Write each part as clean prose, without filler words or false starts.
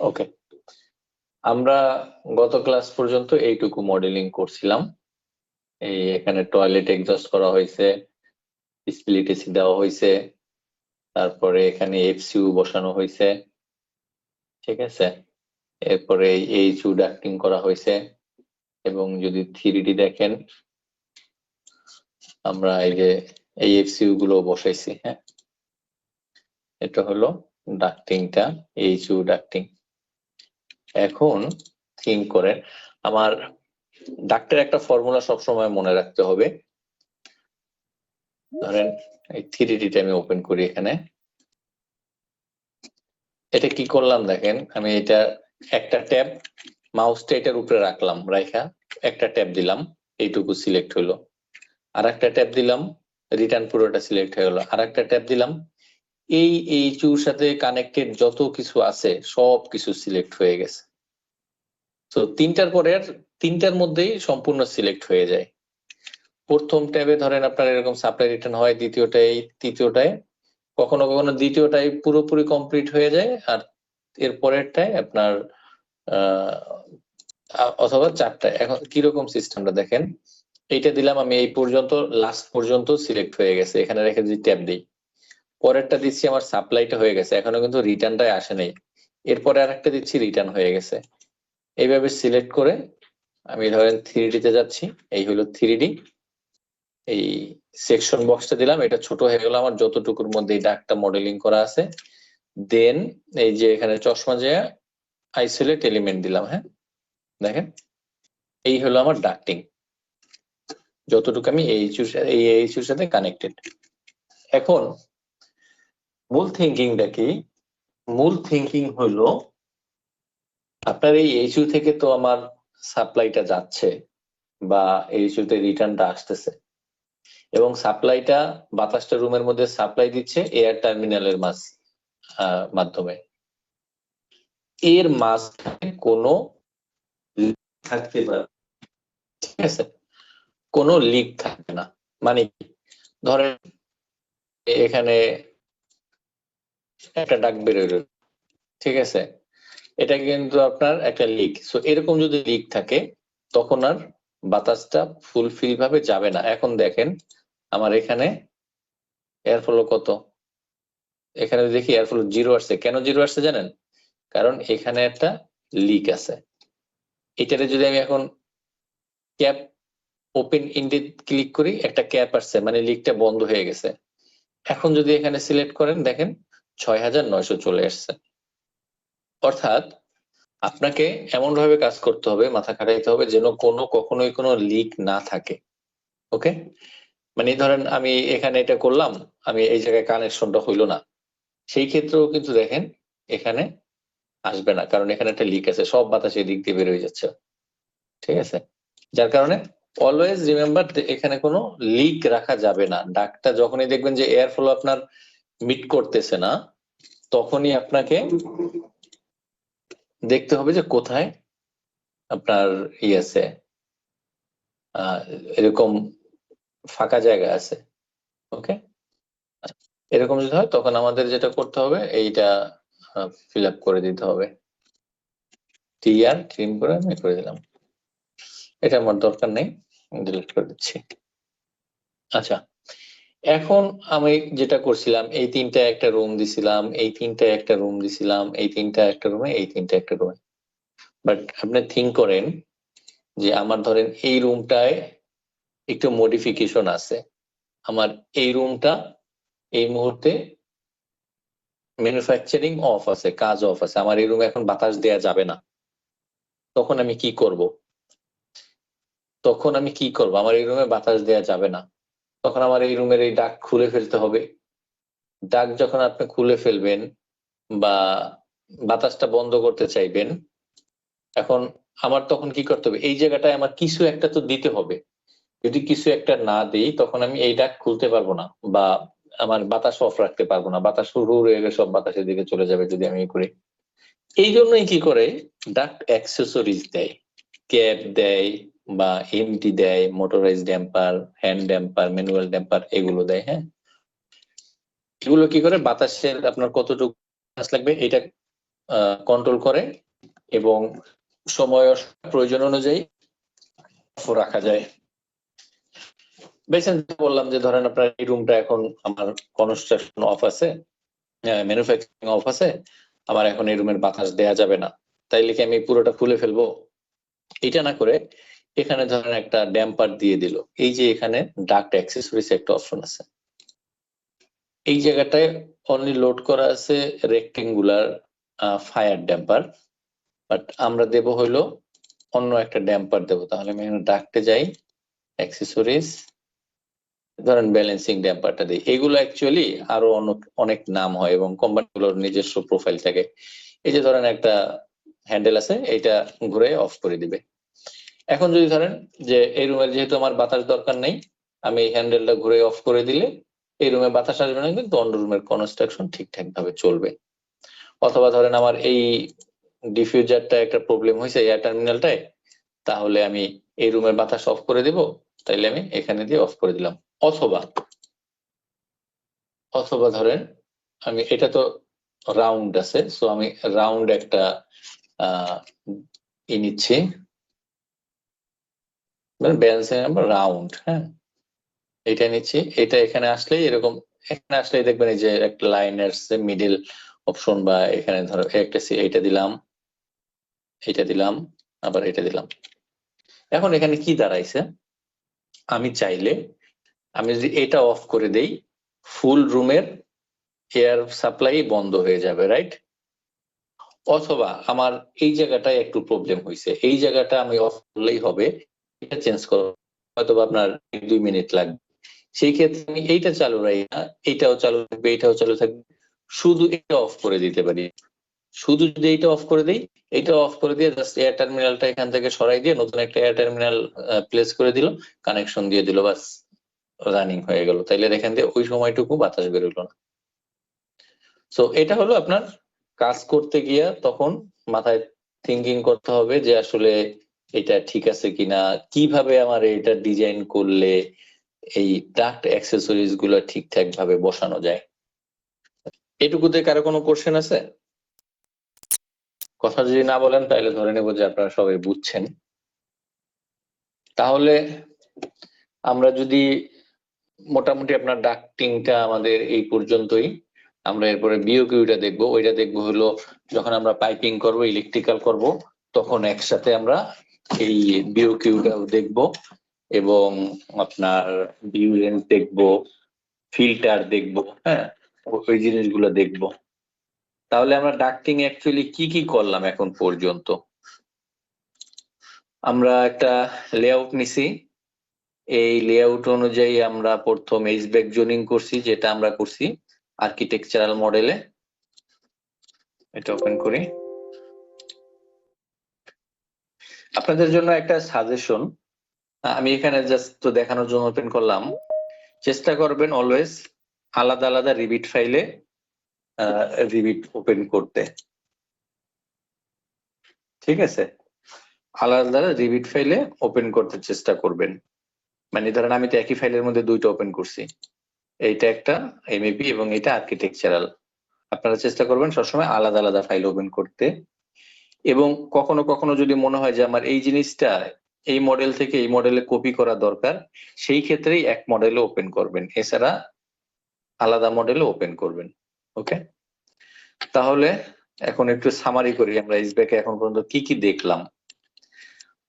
ওকে, আমরা গত ক্লাস পর্যন্ত এইটুকু মডেলিং করছিলাম। এই এখানে টয়লেট এক্সস্ট করা হয়েছে, স্প্লিট এসি দেওয়া হয়েছে, তারপরে এখানে এফসিউ বসানো হয়েছে, ঠিক আছে। এরপরে এইচইউ ডাক্টিং করা হয়েছে, এবং যদি 3D দেখেন আমরা এই যে এই এফসিউ গুলো বসাইছি। হ্যাঁ, এটা হলো ডাক্টিংটা, এইচইউ ডাক্টিং। এখন থিঙ্ক করেন, আমার ডাক্টের একটা ফর্মুলা সবসময় মনে রাখতে হবে। ধরেন এই 3Dটা আমি ওপেন করি, এখানে এটা কি করলাম দেখেন, আমি এটা একটা ট্যাব মাউসটা এটার উপরে রাখলাম, রাইখা একটা ট্যাব দিলাম, এইটুকু সিলেক্ট হলো। আর একটা ট্যাব দিলাম, রিটার্ন পুরোটা সিলেক্ট হয়ে গেলো। আর একটা ট্যাব দিলাম, এই এইচইউর সাথে কানেক্টেড যত কিছু আছে সব কিছু সিলেক্ট হয়ে গেছে। তো তিনটার পরে তিনটার মধ্যেই সম্পূর্ণ সিলেক্ট হয়ে যায়। প্রথম ট্যাবে ধরেন আপনার এরকম সাপ্লাই রিটার্ন হয়, দ্বিতীয়টাই, তৃতীয়টায়, কখনো কখনো দ্বিতীয়টাই পুরোপুরি কমপ্লিট হয়ে যায়, আর এর পরেরটায় আপনার অথবা চারটায়। এখন কিরকম সিস্টেমটা দেখেন, এইটা দিলাম আমি, এই পর্যন্ত লাস্ট পর্যন্ত সিলেক্ট হয়ে গেছে, এখানে রেখে যদি ট্যাব দিই, পরেরটা দিচ্ছি আমার সাপ্লাইটা হয়ে গেছে, এখনো কিন্তু রিটার্নটাই আসে নাই, এরপরে আরেকটা দিচ্ছি রিটার্ন হয়ে গেছে। এইভাবে সিলেক্ট করে আমি ধরেন 3Dতে যাচ্ছি, এই হলো 3D, এই সেকশন বক্সটা দিলাম, এটা ছোট হয়ে গেল আমার যতটুকুর মধ্যে এই দাগটা মডেলিং করা আছে। দেন এই যে এখানে চশমা যে আইসোলেট এলিমেন্ট দিলাম। হ্যাঁ, দেখেন এই হলো আমার ডাক্টিং, যতটুকু আমি এই এইচইউর সাথে কানেক্টেড। এখন মূল থিঙ্কিংটা কি? মূল থিঙ্কিং হলো আপনার এই এইচইউ থেকে তো আমার সাপ্লাইটা যাচ্ছে বা এইচইউতে রিটার্নটা আসতেছে, এবং সাপ্লাইটা বাতাসটা রুমের মধ্যে সাপ্লাই দিচ্ছে এয়ার টার্মিনালের মাধ্যমে। এর মাঝখানে কোনো থাকতে পারে, ঠিক আছে, কোনো লিক থাকে না। মানে ধরেন এখানে একটা ডাক বেরোলো, ঠিক আছে, এটা কিন্তু আপনার একটা লিক। সো এরকম যদি লিক থাকে তখন আর বাতাসটা ফুলফিল ভাবে যাবে না। এখন দেখেন আমার এখানে এয়ার ফ্লো কত, এখানে দেখি এয়ার ফ্লো 0 আসছে। কেন 0 আসছে জানেন? কারণ এখানে একটা লিক আছে। এটারে যদি আমি এখন ক্যাপ ওপেন ইন্ডেট ক্লিক করি, একটা ক্যাপ আসছে, মানে লিকটা বন্ধ হয়ে গেছে। এখন যদি এখানে সিলেক্ট করেন দেখেন 6900 চলে আসছে। অর্থাৎ আপনাকে এমন ভাবে কাজ করতে হবে, মাথা খাটাইতে হবে যেন কখনোই কোনো লিক না থাকে। ওকে, মানে ধরেন আমি এখানে এটা করলাম, আমি এই জায়গায় কানেকশনটা হইলো না, সেই ক্ষেত্রেও কিন্তু দেখেন এখানে আসবে না, কারণ এখানে একটা লিক আছে, সব বাতাস এই দিক দিয়ে বের হয়ে যাচ্ছে, ঠিক আছে। যার কারণে অলওয়েজ রিমেম্বার, এখানে কোনো লিক রাখা যাবে না। ডাকটা যখনই দেখবেন যে এয়ার ফ্লো আপনার মিট করতেছে না, তখনই আপনাকে দেখতে হবে যে কোথায় আপনার আছে, এরকম ফাঁকা জায়গা আছে। ওকে, এরকম যদি হয় তখন আমাদের যেটা করতে হবে, এইটা ফিল আপ করে দিতে হবে। টিআর ট্রিম করে আমি করে দিলাম, এটা আমার দরকার নেই, ডিলিট করে দিচ্ছি। আচ্ছা, এখন আমি যেটা করছিলাম, এই তিনটা একটা রুম দিছিলাম, এই তিনটা একটা রুম দিছিলাম, এই তিনটা একটা রুমে, এই তিনটা একটা রুমে। বাট আপনি থিঙ্ক করেন যে আমার ধরেন এই রুমটায় একটু মডিফিকেশন আছে, আমার এই রুমটা এই মুহূর্তে ম্যানুফ্যাকচারিং অফ আছে, কাজ অফ আছে, আমার এই রুমে এখন বাতাস দেয়া যাবে না। তখন আমি কি করব? আমার এই রুমে বাতাস দেয়া যাবে না, তখন আমার এই রুমের এই ডাক খুলে ফেলতে হবে। ডাক যখন আপনি খুলে ফেলবেন বা বাতাসটা বন্ধ করতে চাইবেন, এখন আমার তখন কি করতে হবে? এই জায়গাটায় আমার কিছু একটা তো দিতে হবে। যদি কিছু একটা না দিই তখন আমি এই ডাক খুলতে পারবো না, বা আমার বাতাস অফ রাখতে পারবো না, বাতাস হুড় হুড় হয়ে গেলে সব বাতাসের দিকে চলে যাবে যদি আমি করি। এই জন্যই কি করে ডাক্ট অ্যাক্সেসরিজ দেয়, ক্যাপ দেয় বা এমটি দেয়, motorise damper, hand damper, manual damper, এগুলো দেয়। হ্যাঁ, এগুলো কি করে বাতাসের আপনার কতটুকু বাতাস লাগবে এটা কন্ট্রোল করে এবং সময় প্রয়োজন অনুযায়ী রাখা যায়। বেসিন বললাম যে ধরেন আপনার এই রুমটা এখন আমার কনস্ট্রাকশন অফ আছে, ম্যানুফ্যাকচারিং অফ আছে, আমার এখন এই রুমের বাতাস দেয়া যাবে না, তাইলে কি আমি পুরোটা খুলে ফেলবো? এটা না করে এখানে ধরেন একটা ড্যাম্পার দিয়ে দিল। এই যে এখানে ডাক্ট অ্যাক্সেসরিজ একটা অপশন আছে, এই জায়গাটায় অনলি লোড করা আছে রেক্টেঙ্গুলার ফায়ার ড্যাম্পার, বাট আমরা দেব হইলো অন্য একটা ড্যাম্পার দেব। তাহলে আমি এখানে ডাক্টে যাই, অ্যাক্সেসরিজ, ধরেন ব্যালেন্সিং ড্যাম্পারটা দিই। এগুলো অ্যাকচুয়ালি আরো অনেক নাম হয় এবং কোম্পানিগুলোর নিজস্ব প্রোফাইল থাকে। এই যে ধরেন একটা হ্যান্ডেল আছে, এইটা ঘুরে অফ করে দিবে। এখন যদি ধরেন যে এই রুমের যেহেতু আমার বাতাস দরকার নেই, আমি এই হ্যান্ডেলটা ঘুরে অফ করে দিলে এই রুমে বাতাস আসবে না, কিন্তু অন্য রুমের কনস্ট্রাকশন ঠিকঠাক ভাবে চলবে। অথবা ধরেন আমার এই ডিফিউজারটা একটা প্রবলেম হয়েছে এয়ার টার্মিনালটায়, তাহলে আমি এই রুমের বাতাস অফ করে দিব, তাইলে আমি এখানে দিয়ে অফ করে দিলাম। অথবা ধরেন আমি এটা তো রাউন্ড আছে, সো আমি রাউন্ড একটা নিচ্ছি, ব্যালেন্সিং নাম্বার রাউন্ড, হ্যাঁ এটা নিচ্ছি। এটা এখানে আসলেই এরকম, এখানে আসলেই দেখবেন এই যে একটা লাইনের মিডিল অপশন, বা এখানে ধরো একটা এইটা দিলাম, এটা দিলাম, আবার এটা দিলাম। এখন এখানে কি দাঁড়াইছে, আমি চাইলে আমি যদি এটা অফ করে দেই, ফুল রুমের এয়ার সাপ্লাই বন্ধ হয়ে যাবে, রাইট? অথবা আমার এই জায়গাটায় একটু প্রবলেম হয়েছে, এই জায়গাটা আমি অফ করলেই হবে, এটা চেঞ্জ করো, হয়তো আপনার 2 মিনিট লাগবে। সেই ক্ষেত্রে আমি এইটা চালু রাখি না, এইটাও চালু থাকবে, এইটাও চালু থাকবে, শুধু এটা অফ করে দিতে পারি। শুধু যদি এইটা অফ করে দিই, এটা অফ করে দিয়ে জাস্ট এয়ার টার্মিনালটা এখান থেকে সরাই দিয়ে নতুন একটা এয়ার টার্মিনাল প্লেস করে দিল, কানেকশন দিয়ে দিল, বাস রানিং হয়ে গেল। তাইলে এখান দিয়ে ওই সময়টুকু বাতাস বেরোলো না। সো এটা হলো আপনার কাজ করতে গিয়া তখন মাথায় থিঙ্কিং করতে হবে যে আসলে এটা ঠিক আছে কিনা, কিভাবে আমার এটা ডিজাইন করলে এই ডাক্ট অ্যাক্সেসরিজ গুলো ঠিকঠাক ভাবে বসানো যায়। এটুকুতে কারো কোনো কোশ্চেন আছে? কথা যদি না বলেন তাহলে ধরে নেব যে আপনারা সবাই বুঝছেন। তাহলে আমরা যদি মোটামুটি আপনার ডাক্টিংটা আমাদের এই পর্যন্তই, আমরা এরপরে বিওকিউটা দেখবো। ওইটা দেখবো হলো যখন আমরা পাইপিং করব, ইলেকট্রিক্যাল করব, তখন একসাথে আমরা এই বিওকিউটাও দেখবো এবং আপনার ভিউ রেঞ্জ দেখবো, ফিল্টার দেখবো, হ্যাঁ ওই জিনিসগুলো দেখবো। তাহলে আমরা ডাক্টিং অ্যাকচুয়ালি কি কি করলাম এখন পর্যন্ত? আমরা একটা লেআউট নিছি, এই লেআউট অনুযায়ী আমরা প্রথম এইচব্যাক জোনিং করছি, যেটা আমরা করছি আর্কিটেকচারাল মডেলে। এটা ওপেন করি। আপনাদের জন্য একটা সাজেশন, আমি এখানে জাস্ট তো দেখানোর জন্য ওপেন করলাম। চেষ্টা করবেন অলওয়েজ আলাদা আলাদা রিবিট ফাইলে রিবিট ওপেন করতে, ঠিক আছে? আলাদা আলাদা রিবিট ফাইলে ওপেন করতে চেষ্টা করবেন। মানে ধরেন আমি তো একই ফাইলের মধ্যে দুইটা ওপেন করছি, এইটা একটা এমএপি এবং এটা আর্কিটেকচারাল। আপনারা চেষ্টা করবেন সবসময় আলাদা আলাদা ফাইল ওপেন করতে। এবং কখনো কখনো যদি মনে হয় যে আমার এই জিনিসটা এই মডেল থেকে এই মডেলে কপি করা দরকার, সেই ক্ষেত্রেই এক মডেলে ওপেন করবেন, এছাড়া আলাদা মডেলে ওপেন করবেন। ওকে, তাহলে এখন একটু সামারি করি আমরা এইচব্যাকে এখন পর্যন্ত কি কি দেখলাম।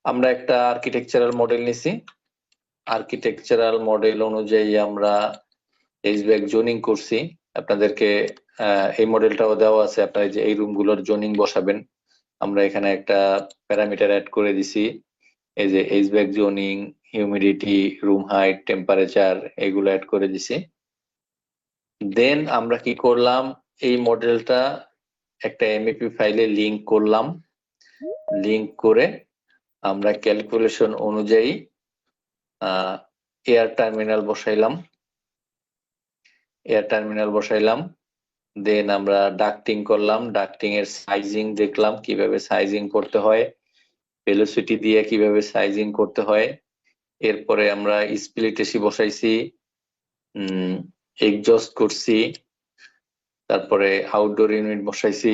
আমরা একটা আর্কিটেকচারাল মডেল নিছি, আর্কিটেকচারাল মডেল অনুযায়ী আমরা এইচব্যাক জোনিং করছি। আপনাদেরকে এই মডেলটাও দেওয়া আছে, আপনারা যে এই রুমগুলোর জোনিং বসাবেন। আমরা এখানে একটা প্যারামিটার অ্যাড করে দিছি, এই যে এইচব্যাক zoning, humidity, room height, temperature, এগুলো অ্যাড করে দিছি। দেন আমরা কি করলাম, এই মডেলটা একটা এমএপি ফাইলে লিংক করলাম, লিংক করে আমরা ক্যালকুলেশন অনুযায়ী এয়ার টার্মিনাল বসাইলাম, দেন আমরা ডাক্টিং করলাম, ডাক্টিং এর সাইজিং দেখলাম কিভাবে সাইজিং করতে হয়, ভেলোসিটি দিয়ে কিভাবে সাইজিং করতে হয়। এরপরে আমরা স্প্লিট এসি বসাইছি, এক্সজস্ট করছি, তারপরে আউটডোর ইউনিট বসাইছি,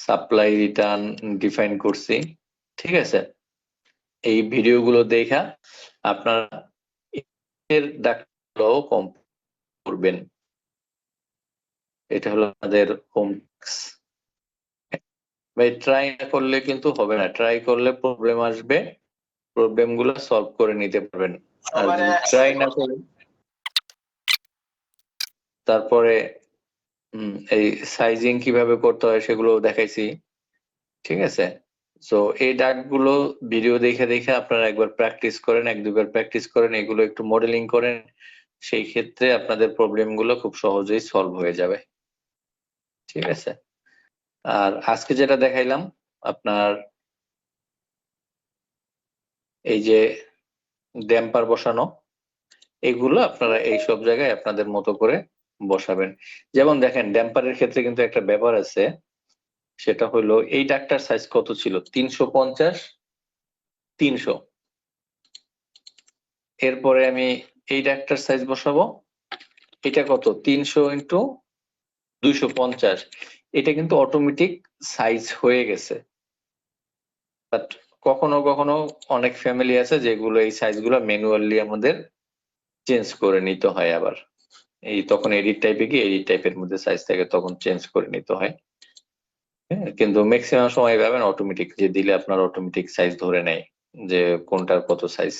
সাপ্লাই রিটার্ন ডিফাইন করছি, ঠিক আছে। এই ভিডিওগুলো দেখা আপনারা এর ডাক্তারও কম করবেন। এটা হলো আমাদের হোম টাস্ক। ভাই ট্রাই না করলে কিন্তু হবে না, ট্রাই করলে প্রবলেম আসবে, প্রবলেম গুলো সলভ করে নিতে পারবেন। আর যদি ট্রাই না করেন তারপরে এই সাইজিং কিভাবে করতে হয় সেগুলো দেখাইছি, ঠিক আছে। তো এই ডাকগুলো ভিডিও দেখে দেখে আপনারা একবার প্র্যাকটিস করেন, এক দুবার প্র্যাকটিস করেন, এগুলো একটু মডেলিং করেন, সেই ক্ষেত্রে আপনাদের প্রবলেম গুলো খুব সহজেই সলভ হয়ে যাবে, ঠিক আছে। আর আজকে যেটা দেখাইলাম আপনার এই যে ড্যাম্পার বসানো, এগুলো আপনারা এই সব জায়গায় আপনাদের মতো করে বসাবেন। যেমন দেখেন ড্যাম্পারের ক্ষেত্রে কিন্তু একটা ব্যাপার আছে, সেটা হলো এই ডাকটার সাইজ কত ছিল, 350 300। এরপরে আমি এই ডাকটার সাইজ বসাবো, এটা কত 300 ইন্টু 250। এটা কিন্তু অটোমেটিক সাইজ হয়ে গেছে। বাট কখনো কখনো অনেক ফ্যামিলি আছে যেগুলো এই সাইজগুলো ম্যানুয়ালি আমাদের চেঞ্জ করে নিতে হয়, আবার এই তখন এডিট টাইপে গিয়ে এডিট টাইপের মধ্যে সাইজ থাকে তখন চেঞ্জ করে নিতে হয়। হ্যাঁ, কিন্তু ম্যাক্সিমাম সময় পাবেন অটোমেটিক, যে দিলে আপনার অটোমেটিক সাইজ ধরে নেয় যে কোনটার কত সাইজ।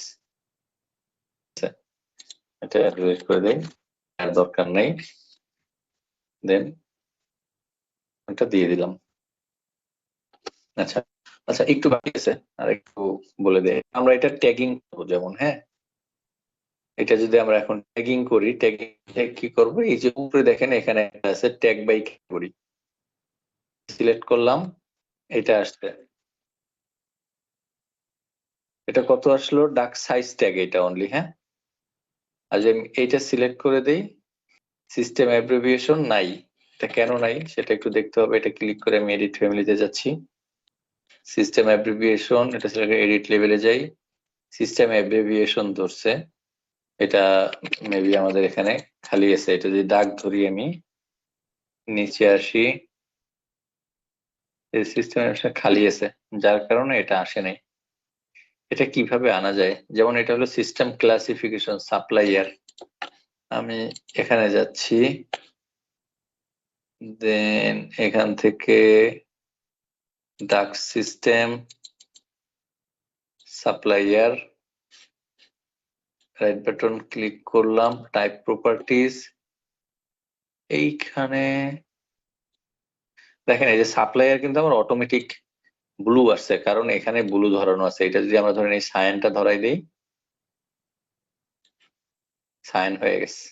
এটা ডিলিট করে দেই, আর দরকার নেই। দেন এটা দিয়ে দিলাম। আচ্ছা আচ্ছা, একটু বাকি আছে, আর একটু বলে দেই। আমরা এটা ট্যাগিং করবো যেমন, হ্যাঁ এটা যদি আমরা এখন ট্যাগিং করি, ট্যাগিং কি করবো, এই যে উপরে দেখেন এখানে আছে ট্যাগ বাই ক্যাটাগরি, সিলেক্ট করলাম, এটা আসছে। এটা কত আসলো, ডাক সাইজ ট্যাগ এটা অনলি, হ্যাঁ। আর যে আমি এইটা সিলেক্ট করে দেই, সিস্টেম অ্যাব্রিভিয়েশন নাই, এটা কেন নাই সেটা একটু দেখতে হবে। এটা ক্লিক করে আমি এডিট ফ্যামিলিতে যাচ্ছি, সিস্টেম অ্যাব্রিভিয়েশন, এটা সিলেক্ট এডিট লেভেলে যাই, সিস্টেম অ্যাব্রিভিয়েশন ধরছে, এটা মেবি আমাদের এখানে খালি আছে। এটা যদি ডাক ধরি আমি নিচে আসি, এই সিস্টেম খালি আছে, যার কারণে এটা আসে নাই। এটা কিভাবে আনা যায়, যেমন এটা হলো সিস্টেম ক্লাসিফিকেশন সাপ্লাইয়ার, আমি এখানে যাচ্ছি, দেন এখান থেকে ডাক system supplier, right button click করলাম, টাইপ প্রপার্টিজ, এইখানে দেখেন এই যে সাপ্লাইয়ার কিন্তু আমার অটোমেটিক ব্লু আসছে, কারণ এখানে ব্লু ধরানো আছে। এটা যদি আমরা ধরেন এই সায়ানটা ধরাই দিই, সায়ান হয়ে গেছে,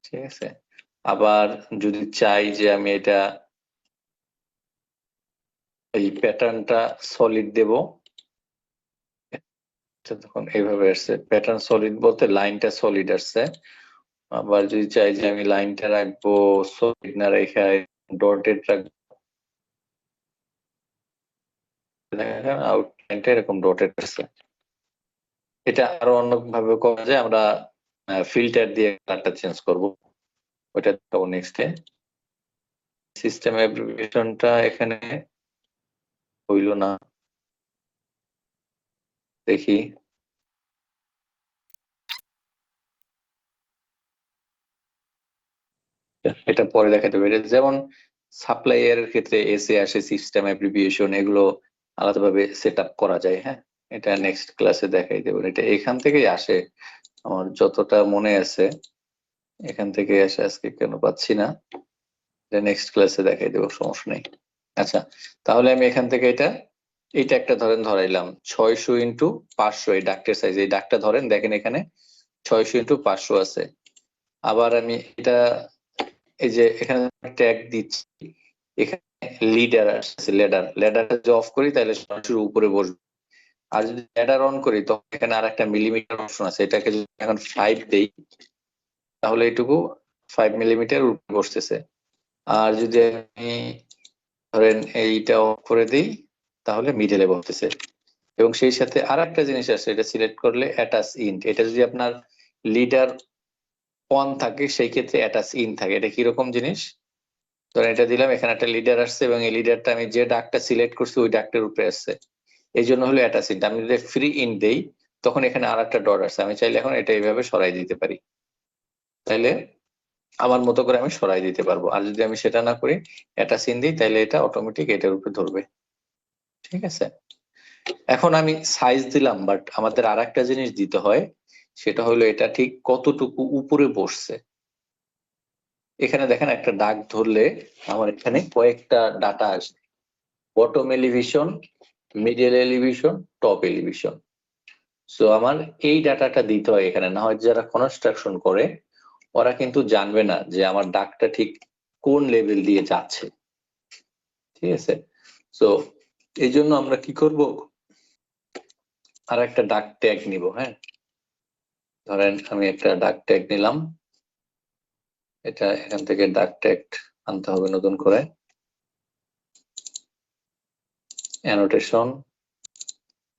ঠিক আছে। আবার যদি চাই যে আমি এটা এই প্যাটার্নটা সলিড দেব, তখন এইভাবে আসছে, প্যাটার্ন সলিড বলতে লাইনটা সলিড আসছে। আবার যদি চাই যে আমি লাইনটা রাখবো সলিড না রেখে ডটেড রাখবো, দেখেন আউটলাইনটা এরকম ডটেড আসছে। এটা আরো অন্য ভাবে করা যায়, আমরা ফিল্টার দিয়ে কালারটা চেঞ্জ করব, ওইটা তো নেক্সটে। সিস্টেম অ্যাব্রিভিয়েশনটা এখানে হইল না, দেখি এটা পরে দেখাতে পারি। যেমন সাপ্লাইয়ার এর ক্ষেত্রে এসে আসে সিস্টেম অ্যাব্রিভিয়েশন, এগুলো আলাদাভাবে সেট আপ করা যায়, হ্যাঁ এটা নেক্সট ক্লাসে দেখাই দেবো। এটা এখান থেকেই আসে, আমার যতটা মনে আছে এখান থেকে আসে, আজকে কেন পাচ্ছি না, এটা নেক্সট ক্লাসে দেখাই দেবো, সমস্যা নেই। আচ্ছা, তাহলে আমি এখান থেকে এটা একটা ধরেন ধরাইলাম 600 ইন্টু 500, এই ডাক্টের সাইজ, এই ডাকটা ধরেন দেখেন এখানে 600 ইন্টু 500 আছে। আবার আমি এটা এই যে এখানে ট্যাগ দিচ্ছি, এখানে লিডার আসছে, লেডারটা যদি অফ করি তাহলে সরাসরি উপরে বসবে। আর যদি লেডার অন করি তখন এখানে আর একটা মিলিমিটার অপশন আছে, এটাকে যদি এখন 5 দেই তাহলে এটুকু 5 মিলিমিটার উপরে বসতেছে। আর যদি আমি ধরেন এইটা অফ করে দিই তাহলে মিডলে বসতেছে। এবং সেই সাথে আর একটা জিনিস আছে, এটা সিলেক্ট করলে অ্যাটাচ ইন্ট, এটা যদি আপনার লিডার অন থাকে সেই ক্ষেত্রে অ্যাটাচ ইন থাকে। এটা কিরকম জিনিস, ধরেন এটা দিলাম, এখানে একটা লিডার আসছে এবং এই লিডারটা আমি যে ডাকটা সিলেক্ট করছি ওই ডাকটার উপরে আসছে, এই জন্য হলো অ্যাটাচিড। আমি যদি ফ্রি ইন দেই তখন এখানে আর একটা ডট আসছে, আমি চাইলে এখন এটা এইভাবে সরাই দিতে পারি, তাইলে আমার মতো করে আমি সরাই দিতে পারবো। আর যদি আমি সেটা না করি অ্যাটাচ ইন দিই তাহলে এটা অটোমেটিক এটার উপরে ধরবে। ঠিক আছে, এখন আমি সাইজ দিলাম, বাট আমাদের আর একটা জিনিস দিতে হয়, সেটা হলো এটা ঠিক কতটুকু উপরে বসছে। এখানে দেখেন একটা দাগ ধরলে আমার এখানে কয়েকটা ডাটা আসবে, bottom elevation, middle elevation, top elevation. So আমার এই ডাটাটা দিতে হয় এখানে, না হয় যারা কনস্ট্রাকশন করে ওরা কিন্তু জানবে না যে আমার দাগটা ঠিক কোন লেভেল দিয়ে যাচ্ছে। ঠিক আছে, সো এই জন্য আমরা কি করব, আর একটা ডাক ট্যাগ নিব। হ্যাঁ, ধরেন আমি একটা ডাক ট্যাগ নিলাম, এটা এখান থেকে ডাক ট্যাগ আনতে হবে নতুন করে, অ্যানোটেশন,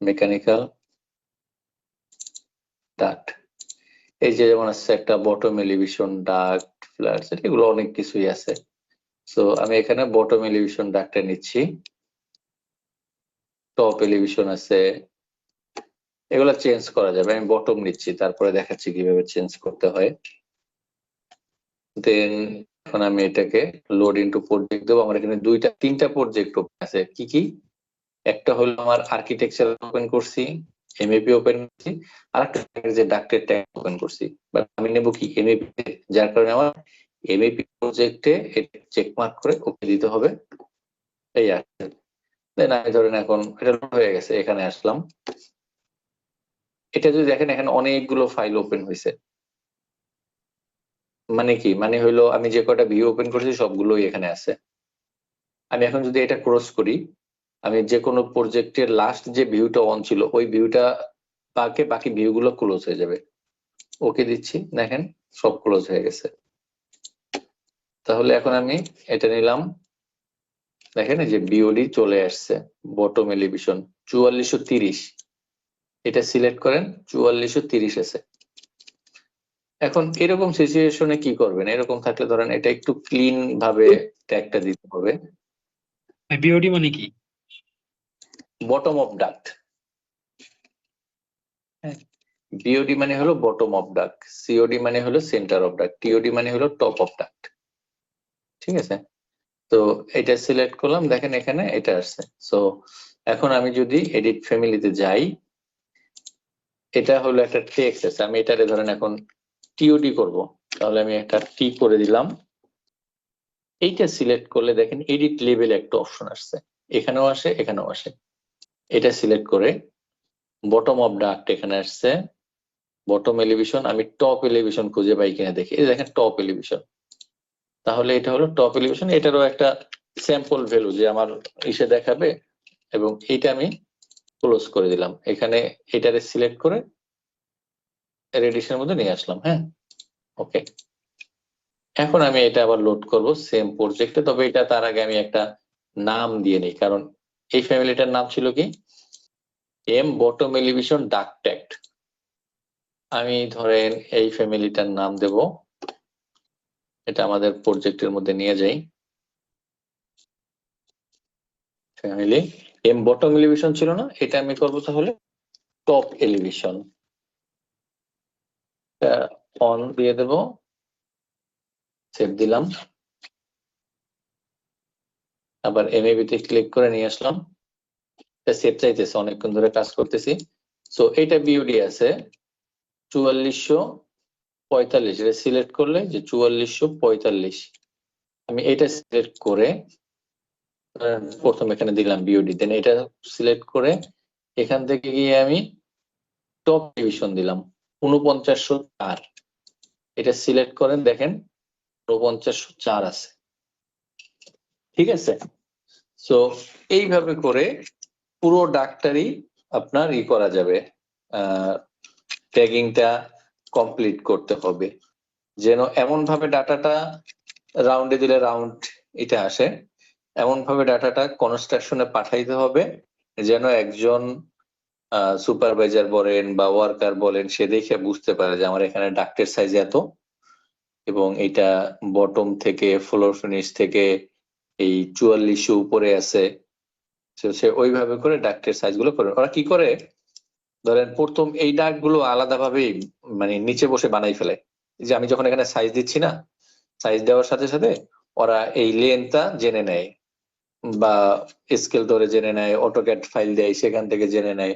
মেকানিক্যাল ডাক্ট। এই যে যেমন আছে একটা বটম এলিভেশন ডাক্ট, ফ্ল্যাটস, এগুলো অনেক কিছুই আছে। সো আমি এখানে বটম এলিভেশন ডাক্টটা নিচ্ছি, টপ এলিভেশন আছে, এগুলা চেঞ্জ করা যাবে। আমি বটম নিচ্ছি, তারপরে দেখাচ্ছি কিভাবে চেঞ্জ করতে হয়। দেন এখন আমি এটাকে লোড ইনটু প্রজেক্ট দেবো। আমার এখানে তিনটা প্রজেক্ট আছে। কি কি? একটা হলো আমার আর্কিটেকচার ওপেন করছি, এমএপি ওপেন করছি, আর একটা যে ডাক্টের ট্যাগ ওপেন করছি। বাট আমি নেব কি এমএপি, যার কারণে আমার এমএপি প্রজেক্টে চেক মার্ক করে ওকে দিতে হবে। এই আর দেন আমি ধরেন এখন এটা লোড হয়ে গেছে, এখানে আসলাম। এটা যদি দেখেন এখানে অনেকগুলো ফাইল ওপেন হয়েছে। মানে কি? মানে হইলো আমি যে কয়টা ভিউ ওপেন করছি সবগুলোই এখানে আছে। আমি এখন যদি এটা ক্রস করি, আমি যে কোনো প্রজেক্টের লাস্ট যে ভিউটা অন ছিল ওই ভিউটা বাকি ভিউ গুলো ক্লোজ হয়ে যাবে। ওকে দিচ্ছি, দেখেন সব ক্লোজ হয়ে গেছে। তাহলে এখন আমি এটা নিলাম, দেখেন এই যে বিওডি চলে আসছে, বটম এলিভেশন 4430, এটা সিলেক্ট করেন, 4430 আছে। এখন এরকম সিচুয়েশনে কি করবেন? এরকম থাকলে ধরেন এটা একটু ক্লিন ভাবে ট্যাগটা দিতে হবে। বিওডি মানে কি? Bottom of duct. বিওডি মানে হলো বটম অফ ডাক্ট, সিওডি মানে হলো সেন্টার অফ ডাক্ট, টিওডি মানে হলো টপ অফ ডাক্ট। ঠিক আছে, তো এটা সিলেক্ট করলাম, দেখেন এখানে এটা আসছে। সো এখন আমি যদি এডিট ফ্যামিলিতে যাই, এটা হলো একটা টেক্সট আছে, আমি এটারে ধরেন এখন টিওডি করব, তাহলে আমি একটা টি করে দিলাম। এইটা সিলেক্ট করলে দেখেন এডিট লেভেল একটা অপশন আসছে, এখানেও আসে এখানেও আসে। এটা সিলেক্ট করে বটম অফ ডাক্ট এখানে আসছে, বটম এলিভেশন, আমি টপ এলিভেশন খুঁজে পাই কিনা দেখি, এই দেখেন টপ এলিভেশন। তাহলে এটা হলো টপ এলিভেশন, এটারও একটা স্যাম্পল ভ্যালু যে আমার ইসে দেখাবে, এবং এইটা আমি ক্লোজ করে দিলাম। এখানে এটারে সিলেক্ট করে রেডিশনের মধ্যে নিয়ে আসলাম। হ্যাঁ, ওকে। এখন আমি এটা আবার লোড করব সেম প্রজেক্টে, তবে এটা তার আগে আমি একটা নাম দিয়ে নিই, কারণ এই ফ্যামিলিটার নাম ছিল কি এম বটম এলিভেশন ডাক্টেক্ট। আমি ধরেন এই ফ্যামিলিটার নাম দেব, এটা আমাদের প্রজেক্টের মধ্যে নিয়ে যাই, ফ্যামিলি এম বটম এলিভেশন ছিল না, এটা আমি করবো তাহলে টপ এলিভেশন, অন দিয়ে দেব, সেভ দিলাম, আবার এমএবি তে ক্লিক করে নিয়ে আসলাম, সেভ চাইতেছে, অনেকক্ষণ ধরে কাজ করতেছি। সো এটা বিওডি আছে 4445, এটা সিলেক্ট করলে যে 4445, আমি এটা সিলেক্ট করে প্রথম এখানে দিলাম বিওডি, দেন এটা সিলেক্ট করে এখান থেকে গিয়ে আমি টপ ডিভিশন দিলাম 4904, এটা সিলেক্ট করেন, দেখেন 4904 আছে। ঠিক আছে, সো এইভাবে করে পুরো ডাক্তারি আপনার ই করা যাবে, ট্যাগিংটা কমপ্লিট করতে হবে, যেন এমন ভাবে ডাটাটা রাউন্ডে দিলে রাউন্ড এটা আসে, এমন ভাবে ডাটাটা কনস্ট্রাকশনে পাঠাইতে হবে যেন একজন সুপারভাইজার বলেন বা ওয়ার্কার বলেন সে দেখে বুঝতে পারে যে আমার এখানে ডাক্টের সাইজ এত, এবং এটা বটম থেকে ফ্লোর ফিনিশ থেকে এই 44 উপরে আছে। সে ওইভাবে করে ডাক্টের সাইজ গুলো করে। ওরা কি করে, ধরেন প্রথম এই ডাক গুলো আলাদাভাবে মানে নিচে বসে বানাই ফেলে। যে আমি যখন এখানে সাইজ দিচ্ছি না, সাইজ দেওয়ার সাথে সাথে ওরা এই লেনটা জেনে নেয় বা স্কেল ধরে জেনে নেয়, অটোক্যাড ফাইল দেয় সেখান থেকে জেনে নেয়।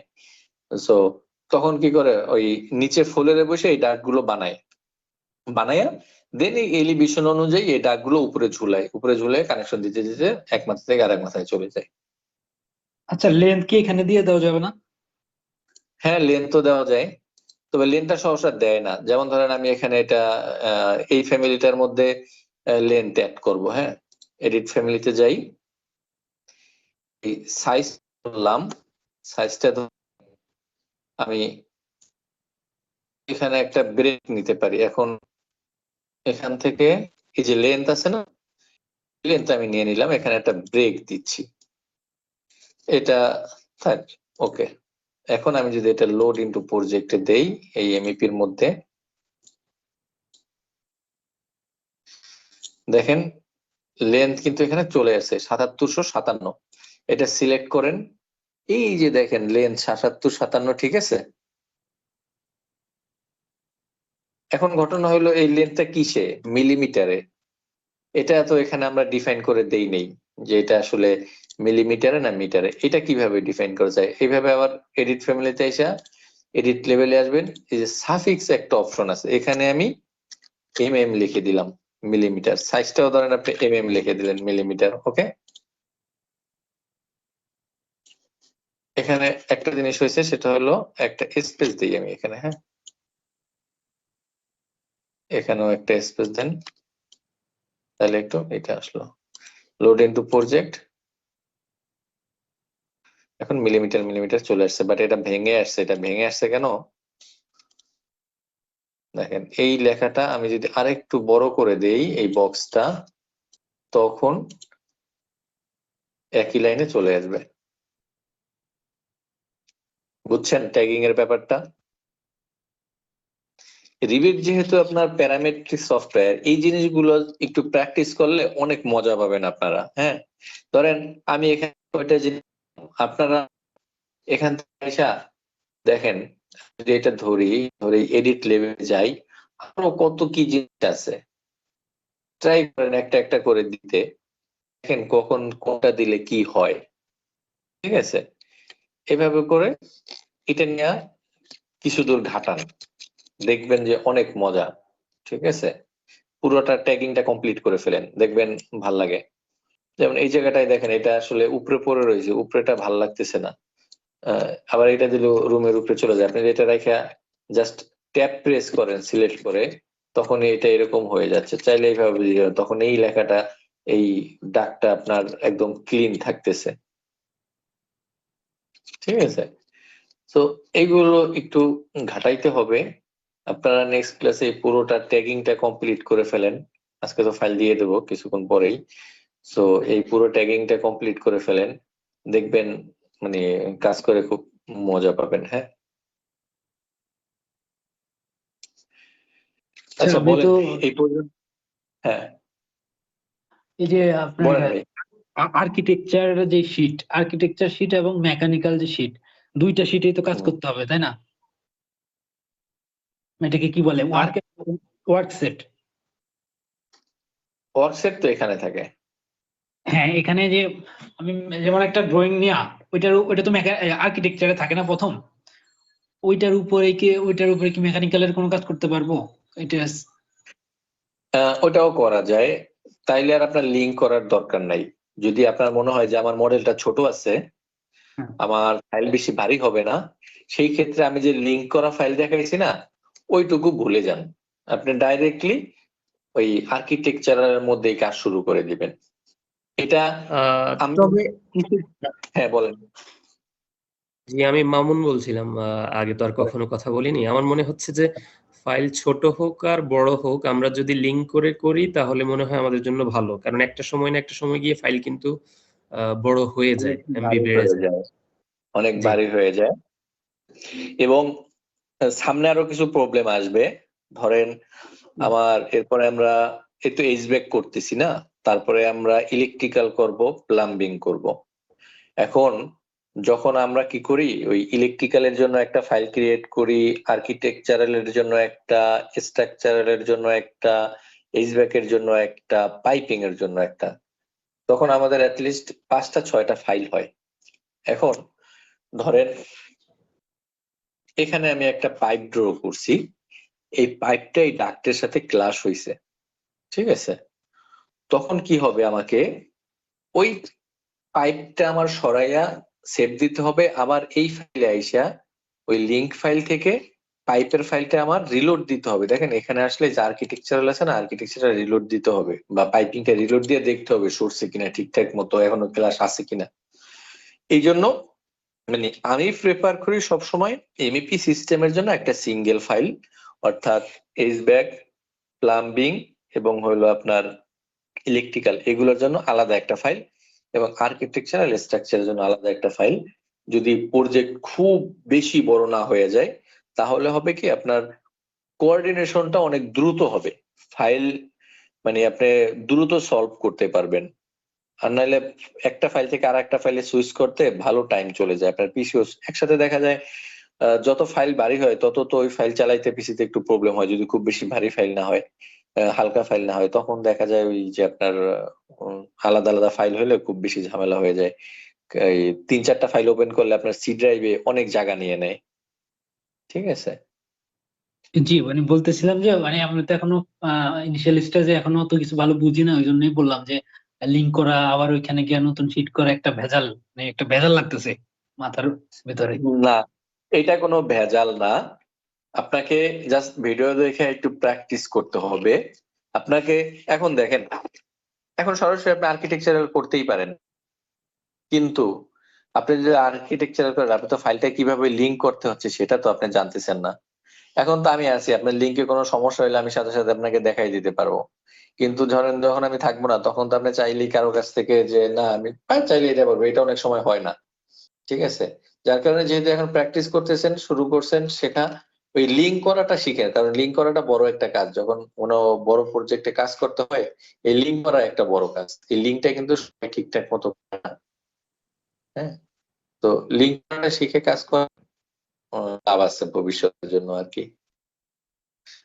সো তখন কি করে, ওই নিচে ফ্লোরে বসে এই ডাক গুলো বানায়া দেন এই এলিভেশন অনুযায়ী এই ডাক গুলো উপরে ঝুলায় কানেকশন দিতে দিতে এক মাথা থেকে আরেক মাথায় চলে যায়। আচ্ছা, লেন্থ কি এখানে দিয়ে দেওয়া যাবে না? হ্যাঁ, লেন তো দেওয়া যায়, তবে লেনটা সহসা দেয় না। যেমন ধরেন আমি এখানে এটা এই ফ্যামিলিটার মধ্যে লেন্থ অ্যাড করব। হ্যাঁ, এডিট ফ্যামিলিতে যাই, এই সাইজ করলাম, সাইজটা আমি এখানে একটা ব্রেক নিতে পারি। এখন এখান থেকে এই যে লেন্থ আছে না, লেন্থ আমি নিয়ে নিলাম, এখানে একটা ব্রেক দিচ্ছি, এটা থাক। ওকে, এখন আমি যদি এটা লোড ইনটু প্রজেক্টে দেই এই এমইপির মধ্যে, দেখেন লেন্থ কিন্তু এখানে চলে আসে 7757। এটা সিলেক্ট করেন, এই যে দেখেন লেন্থ 7757, ঠিক আছে। এখন ঘটনা হলো এই লেন্থটা কিসে, মিলিমিটারে। এটা তো এখানে আমরা ডিফাইন করে দেই নেই যে এটা আসলে মিলিমিটারে না মিটারে। এটা কিভাবে ডিফাইন করা যায়, এইভাবে আবার এডিট ফ্যামিলিতে এসে এডিট লেভেলে আসবেন, এই যে সাফিক্স একটা অপশন আছে, এখানে আমি লিখে দিলাম মিলিমিটার, সাইজটাও ধরেন আপনি লিখে দিলেন মিলিমিটার। ওকে, এখানে একটা জিনিস হয়েছে, সেটা হলো একটা স্পেস দিই আমি এখানে। হ্যাঁ, এখানেও একটা স্পেস দেন, তাহলে একটু এটা আসলো লোড ইনটু প্রজেক্ট। এখন মিলিমিটার চলে আসছে, বাট এটা ভেঙে আসছে। এটা ভেঙে আসছে কেন, দেখেন এই লেখাটা আমি যদি আরেকটু বড় করে দেই এই বক্সটা, তখন একই লাইনে চলে আসবে। বুঝছেন ট্যাগিং এর ব্যাপারটা? রিভিট যেহেতু আপনার প্যারামেট্রিক সফটওয়্যার, এই জিনিসগুলো একটু প্র্যাকটিস করলে অনেক মজা পাবেন আপনারা। হ্যাঁ, ধরেন আমি এখানে ওইটা যে আপনারা এখান থেকে এসে দেখেন, যদি এটা ধরে এডিট লেভেলে যাই, আরো কত কি জিনিস আছে, ট্রাই করেন একটা একটা করে দিতে, দেখেন কখন কোনটা দিলে কি হয়। ঠিক আছে, এভাবে করে এটা নিয়ে কিছু দূর ঘাটান, দেখবেন যে অনেক মজা। ঠিক আছে, পুরোটা ট্যাগিংটা কমপ্লিট করে ফেলেন, দেখবেন ভাল লাগে। যেমন এই জায়গাটায় দেখেন, এটা আসলে উপরে পড়ে রয়েছে, উপরেটা ভাল লাগতেছে না। আবার এটা দিল রুমের উপরে চলে যায়। আপনি এটা রেখে জাস্ট ট্যাপ প্রেস করেন সিলেক্ট করে, তখন এটা এরকম হয়ে যাচ্ছে। চাইলে এইভাবে বুঝে যাবেন, তখন এই লেখাটা, এই দাগটা আপনার একদম ক্লিন থাকতেছে। ঠিক আছে, তো এইগুলো একটু ঘাটাইতে হবে। আপনারা নেক্সট ক্লাসে পুরোটা ট্যাগিংটা কমপ্লিট করে ফেলেন। আজকে তো ফাইল দিয়ে দেবো কিছুক্ষণ পরেই। সো এই পুরো ট্যাগিংটা কমপ্লিট করে ফেলেন, দেখবেন মানে কাজ করে খুব মজা পাবেন। হ্যাঁ, আচ্ছা আমি বলেন তো এই পর্যন্ত। হ্যাঁ, এই যে আপনার বলেন ভাই। আর্কিটেকচার শিট এবং মেকানিক্যাল যে শিট, দুইটা শিটেই তো কাজ হুম, করতে হবে, তাই না? এটাকে কি বলে, আর ওয়ার্ক সেট? ওয়ার্কসেট তো এখানে থাকে। হ্যাঁ, এখানে যে আমি যেমন একটা ড্রয়িং নিয়া, ওইটা তো আর্কিটেকচারে থাকে না প্রথম, ওইটার উপরে কি মেকানিক্যালের কোনো কাজ করতে পারবো? এটা ওটাও করা যায়, তাইলে আর আপনার লিঙ্ক করার দরকার নাই। যদি আপনার মনে হয় যে আমার মডেলটা ছোট আছে, হ্যাঁ। আমার ফাইল বেশি ভারী হবে না, সেই ক্ষেত্রে আমি যে লিঙ্ক করা ফাইল দেখাইছি না, ওইটুকু ভুলে যান। আপনি ডাইরেক্টলি ওই আর্কিটেকচারের মধ্যেই কাজ শুরু করে দিবেন। এটা আমি তবে কিছু, হ্যাঁ বলেন। জি, আমি মামুন বলছিলাম। আগে তো আর কখনো কথা বলিনি। আমার মনে হচ্ছে যে ফাইল ছোট হোক আর বড় হোক, আমরা যদি লিঙ্ক করে করি তাহলে মনে হয় আমাদের জন্য ভালো, কারণ একটা সময় না একটা সময় গিয়ে ফাইল কিন্তু বড় হয়ে যায়, অনেক এমবি ভারী বেড়ে হয়ে যায়। যায়, অনেক জি। ভারী হয়ে যায়, এবং সামনে আরো কিছু প্রবলেম আসবে। ধরেন আমার এরপরে আমরা একটু এইচব্যাক করতেছি না, তারপরে আমরা ইলেকট্রিক্যাল করব, প্লাম্বিং করব। এখন যখন আমরা কি করি, ওই ইলেকট্রিক্যালের জন্য একটা ফাইল ক্রিয়েট করি, আর্কিটেকচারালের জন্য একটা, স্ট্রাকচারালের জন্য একটা, এইচব্যাকের জন্য একটা, পাইপিং এর জন্য একটা, তখন আমাদের অ্যাটলিস্ট 5টা 6টা ফাইল হয়। এখন ধরেন এখানে আমি একটা পাইপ ড্র করছি, এই পাইপটা এই ডাক্টের সাথে ক্লাশ হইছে, ঠিক আছে? তখন কি হবে, আমাকে ওই পাইপটা আমার সরাইয়া সেভ দিতে হবে, আবার এই ফাইলে আইসা ওই লিংক ফাইল থেকে পাইপের ফাইলটা আমার রিলোড দিতে হবে। দেখেন এখানে আসলে যে আর্কিটেকচারাল আছে না, আর্কিটেকচারাল রিলোড দিতে হবে, বা পাইপিংটা রিলোড দিয়ে দেখতে হবে সরছে কিনা, ঠিকঠাক মতো এখনো ক্লাস আছে কিনা। এই জন্য মানে আমি প্রেফার করি সবসময় এমইপি সিস্টেমের জন্য একটা সিঙ্গেল ফাইল, অর্থাৎ এইচব্যাক, প্লাম্বিং এবং হলো আপনার ইলেকট্রিক্যাল, এগুলোর জন্য আলাদা একটা ফাইল, এবং আর্কিটেকচারাল স্ট্রাকচারের জন্য আলাদা একটা ফাইল। যদি প্রজেক্ট খুব বেশি বড় না হয়ে যায়, তাহলে হবে কি আপনার কোঅর্ডিনেশনটা অনেক দ্রুত হবে, ফাইল মানে আপনি দ্রুত সলভ করতে পারবেন। আর নাহলে একটা ফাইল থেকে আর একটা ফাইলে সুইচ করতে ভালো টাইম চলে যায় আপনার পিসিও। একসাথে দেখা যায় যত ফাইল ভারী হয় তত তো ওই ফাইল চালাইতে পিসিতে একটু প্রবলেম হয়, যদি খুব বেশি ভারী ফাইল না হয়, হালকা ফাইল না হয়, তখন দেখা যায় ওই যে আপনার আলাদা আলাদা ফাইল হলে খুব বেশি ঝামেলা হয়ে যায়। এই 3-4টা ফাইল ওপেন করলে আপনার সি ড্রাইভে অনেক জায়গা নিয়ে নেয়, ঠিক আছে? জি, মানে বলতেছিলাম যে মানে আমরা তো এখনো ইনিশিয়াল স্টেজে এখনো তো কিছু ভালো বুঝি না, ওই জন্যই বললাম যে লিঙ্ক করা আবার ওইখানে গিয়ে নতুন শিট করা একটা ভেজাল, মানে একটা ভেজাল লাগতেছে মাথার ভেতরে। না, এটা কোনো ভেজাল না, আপনাকে জাস্ট ভিডিও দেখে একটু প্র্যাকটিস করতে হবে আপনাকে। এখন দেখেন, এখন সরাসরি আপনি আর্কিটেকচারাল করতেই পারেন, কিন্তু আপনি যদি আর্কিটেকচারাল করেন, আপনি তো ফাইলটা কিভাবে লিংক করতে হচ্ছে সেটা তো আপনি জানতেছেন না। এখন তো আমি আছি, আপনার লিংকে কোনো সমস্যা হলে আমি সাথে সাথে আপনাকে দেখাই দিতে পারবো, কিন্তু ধরেন যখন আমি থাকবো না, তখন তো আপনি চাইলেই কারো কাছ থেকে যে না আমি চাইলে এটা পারবো, এটা অনেক সময় হয় না, ঠিক আছে? যার কারণে যেহেতু এখন প্র্যাকটিস করতেছেন, শুরু করছেন শেখা, ওই লিঙ্ক করাটা শিখেন, কারণ লিঙ্ক করাটা বড় একটা কাজ। যখন কোনো বড় প্রজেক্টে কাজ করতে হয়, এই লিঙ্ক করা একটা বড় কাজ, এই লিঙ্কটা কিন্তু সবাই ঠিকঠাক মতো করে না। হ্যাঁ, তো লিঙ্ক করাটা শিখে কাজ করা লাভ আছে ভবিষ্যতের জন্য আর কি।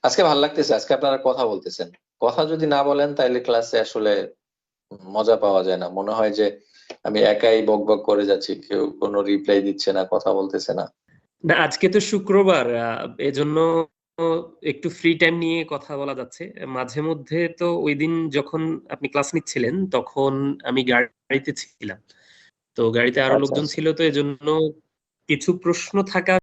আজকে ভালো লাগতেছে, আজকে আপনারা কথা বলতেছেন। কথা যদি না বলেন তাহলে ক্লাসে আসলে মজা পাওয়া যায় না, মনে হয় যে আমি একাই বকবক করে যাচ্ছি, কেউ কোনো রিপ্লাই দিচ্ছে না, কথা বলতেছে না। না, আজকে তো শুক্রবার, এজন্য একটু ফ্রি টাইম নিয়ে কথা বলা যাচ্ছে। মাঝে মধ্যে তো ওই দিন যখন আপনি ক্লাস নিচ্ছিলেন তখন আমি গাড়িতে ছিলাম, তো গাড়িতে আরো আচ্ছা লোকজন আচ্ছা। ছিল, তো এজন্য কিছু প্রশ্ন থাকা